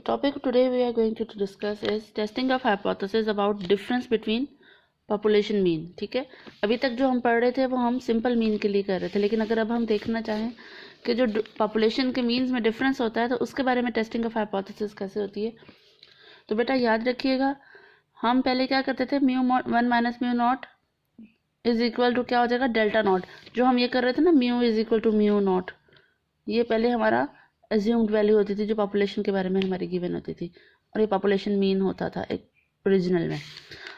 The topic today we are going to discuss is testing of hypothesis about difference between population mean. ठीक है, अभी तक जो हम पढ़ रहे थे वो हम सिंपल मीन के लिए कर रहे थे, लेकिन अगर अब हम देखना चाहें कि जो पॉपुलेशन के मीन्स में डिफरेंस होता है तो उसके बारे में टेस्टिंग ऑफ हाइपोथेसिस कैसे होती है। तो बेटा याद रखिएगा, हम पहले क्या करते थे, mu one minus mu not is equal to क्या हो जाएगा, डेल्टा नॉट। जो हम ये कर रहे थे ना, mu is equal to mu naught, ये पहले हमारा एज्यूम्ड वैल्यू होती थी जो पॉपुलेशन के बारे में हमारी गिवन होती थी, और ये पॉपुलेशन मीन होता था एक ओरिजिनल में।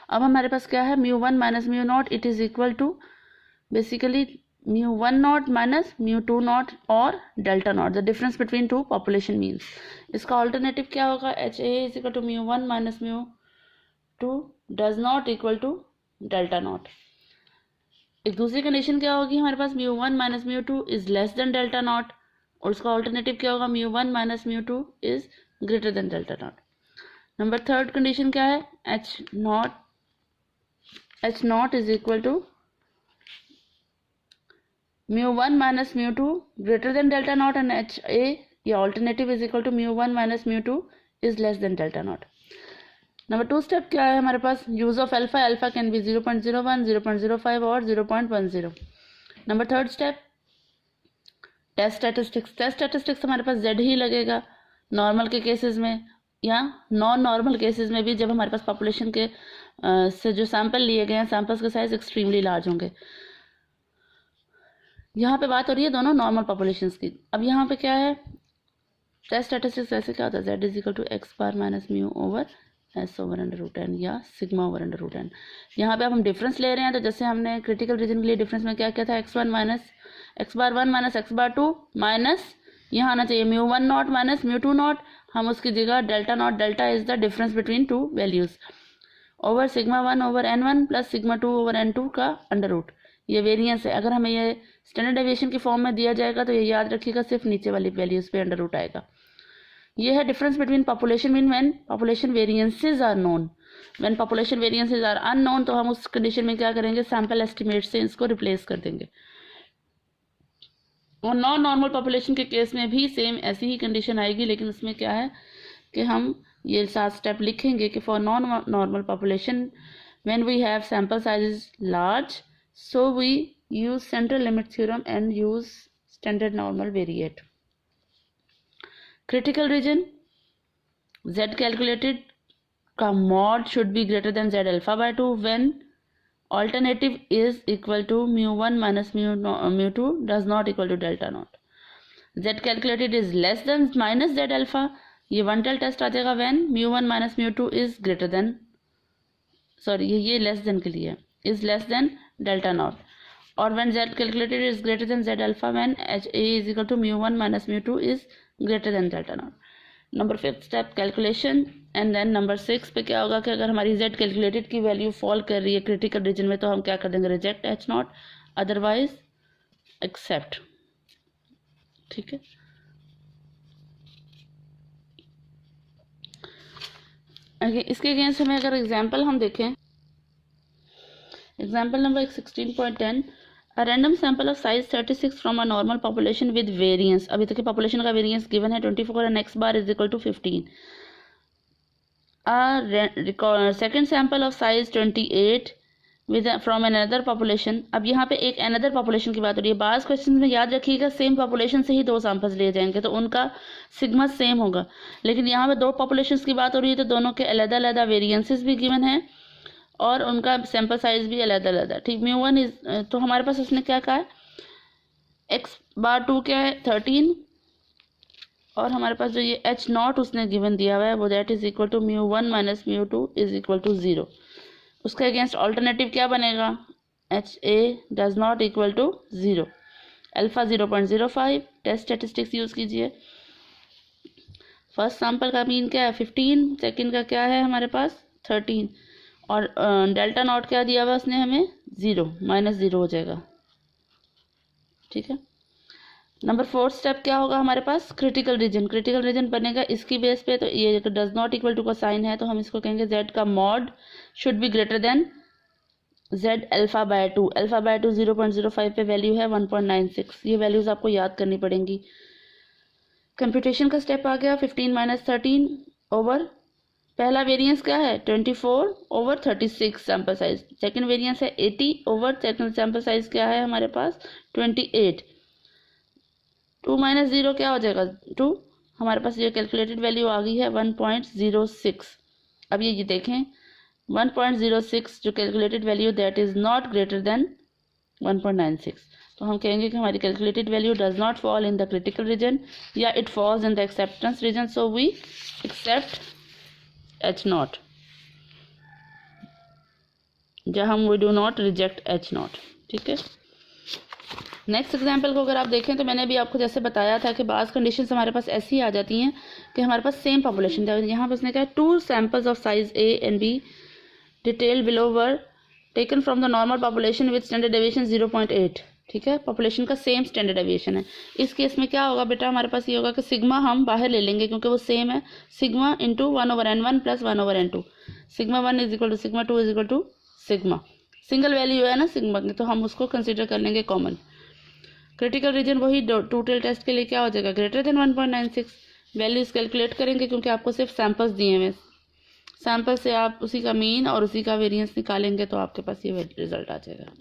अब हमारे पास क्या है, mu one minus mu not, it is equal to basically mu one not minus mu two not और delta not, the difference between two population means. इसका ऑल्टरनेटिव क्या होगा, H A is equal to mu one minus mu two does not equal to delta not. एक दूसरी condition क्या होगी हमारे पास, mu one minus mu two is less than delta not, और उसका ऑल्टरनेटिव क्या होगा, mu one minus mu two is greater than delta not. Number third condition क्या है, H not is equal to mu one minus mu two greater than delta not, and H A या alternative is equal to mu one minus mu two is less than delta not. Number two step क्या है हमारे पास, use of alpha, alpha can be 0.01, 0.05 और 0.10। Number third step test statistics. Test statistics हमारे पास Z ही लगेगा normal के cases में या नॉन नॉर्मल केसेस में भी, जब हमारे पास पॉपुलेशन के से जो सैंपल लिए गए हैं, सैंपल्स के साइज एक्सट्रीमली लार्ज होंगे। यहाँ पे बात हो रही है दोनों नॉर्मल पॉपुलेशंस की। अब यहाँ पे क्या है, टेस्ट स्टैटिस्टिक्स ऐसे क्या होता है, z is equal to x bar minus mu over s over under root n या sigma over under root n. यहाँ पे अब हम डिफरेंस ले रहे हैं, तो जैसे हमने क्रिटिकल रीजन के लिए डिफरेंस में क्या किया था, x one minus x bar one minus x bar two minus यहाँ आना चाहिए mu one not minus mu two naught, हम उसकी जगह delta naught, delta is the difference between two values, over sigma one over n one plus sigma two over n two का under root. ये variance है। अगर हमें ये standard deviation की फॉर्म में दिया जाएगा तो ये याद रखिएगा सिर्फ नीचे वाली वैल्यूज पे अंडर रूट आएगा। ये है difference between population mean when population variances are known. When population variances are unknown तो हम उस कंडीशन में क्या करेंगे, सैंपल एस्टिमेट से इसको रिप्लेस कर देंगे। और नॉन नॉर्मल पॉपुलेशन के केस में भी सेम ऐसी ही कंडीशन आएगी, लेकिन उसमें क्या है कि हम ये 7 स्टेप लिखेंगे कि for non normal population when we have sample sizes large so we use central limit theorem and use standard normal variate. Critical region, z calculated का mod should be greater than z alpha by 2 व्हेन alternative is equal to mu 1 minus mu 2 does not equal to delta naught. Z calculated is less than minus Z alpha, ये one tail test आ जाएगा when mu 1 minus mu 2 is greater than, sorry ये less than के लिए is less than delta naught, और when Z calculated is greater than Z alpha when HA is equal to mu 1 minus mu 2 is greater than delta naught. Number 5th step calculation, and then number 6 पे क्या होगा कि अगर हमारी z calculated की value fall कर रही है क्रिटिकल रीजन में तो हम क्या कर देंगे, reject h naught otherwise accept. ठीक है, इसके अगेंस्ट हमें अगर एग्जांपल हम देखें, example number 16.10, A random sample of size 36 from a normal population with variance। अभी तक के पॉपुलेशन का वेरिएंस गिवन है 24 and x bar is equal to 15। A second sample of size 28 with from another population। अब यहाँ पे एक another population की बात हो रही है। बाज़ क्वेश्चन में याद रखिएगा सेम पॉपुलेशन से ही 2 सैंपल्स लिए जाएंगे तो उनका सिग्मा सेम होगा, लेकिन यहाँ पे 2 पॉपुलेशंस की बात हो रही है तो दोनों के अलग-अलग वेरिएंसेस भी गिवन है और उनका सैंपल साइज भी अलग-अलग। ठीक, म्यू वन इज, तो हमारे पास उसने क्या कहा है, एक्स बार 2 क्या है 13, और हमारे पास जो ये एच नॉट उसने गिवन दिया हुआ है वो that is equal to mu one minus mu two is equal to 0। उसके अगेंस्ट ऑल्टरनेटिव क्या बनेगा, H A does not equal to 0, alpha 0.05। Test statistics use कीजिए। फर्स्ट सैंपल का मीन क्या है 15, सेकंड का क्या है हमारे पास 13, और डेल्टा नॉट क्या दिया हुआ उसने हमें 0, -0 हो जाएगा। ठीक है, नंबर 4th स्टेप क्या होगा हमारे पास, क्रिटिकल रीजन। क्रिटिकल रीजन बनेगा इसकी बेस पे, तो ये डज नॉट इक्वल टू का साइन है तो हम इसको कहेंगे z का mod should be greater than z alpha by 2। Alpha by 2 0.05 पे वैल्यू है 1.96। ये वैल्यूज आपको याद करनी पड़ेंगी। कंप्यूटेशन का स्टेप आ गया 15 - 13, ओवर, पहला वेरिएंस क्या है 24 over 36 sample size, second variance है 80 ओवर सेकंड सैम्पल साइज क्या है हमारे पास 28। 2 माइनस 0 क्या हो जाएगा 2, हमारे पास ये कैलकुलेटेड वैल्यू आ गई है 1.06। अब ये देखें 1.06 जो calculated value that is not greater than 1.96, तो हम कहेंगे कि हमारी calculated value does not fall in the critical region या it falls in the acceptance region, so we accept H0, जहाँ हम we do not reject H0। ठीक है, नेक्स्ट एग्जाम्पल को अगर आप देखें तो मैंने भी आपको जैसे बताया था कि बाज़ कंडीशंस हमारे पास ऐसी आ जाती हैं कि हमारे पास सेम पॉपुलेशन था। यहाँ पर उसने कहा 2 samples of size A and B detail below were taken from the normal population with standard deviation 0.8। ठीक है, पॉपुलेशन का सेम स्टैंडर्ड डेविएशन है। इस केस में क्या होगा बेटा, हमारे पास ये होगा कि सिग्मा हम बाहर ले लेंगे क्योंकि वो सेम है, sigma into 1/n1 plus 1/n2, sigma 1 is equal to sigma 2 is equal to sigma, single value है ना सिग्मा की, तो हम उसको कंसिडर कर लेंगे कॉमन। क्रिटिकल रीजन वही टू टेल टेस्ट के लिए क्या हो जाएगा ग्रेटर देन 1.96, वैल्यूज कैलकुलेट करेंगे क्योंकि आपको सिर्फ सैंपल्स दिए हुए, सैंपल से आप उसी का मीन और उसी का वेरिएंस निकालेंगे तो आपके पास ये रिजल्ट आ जाएगा।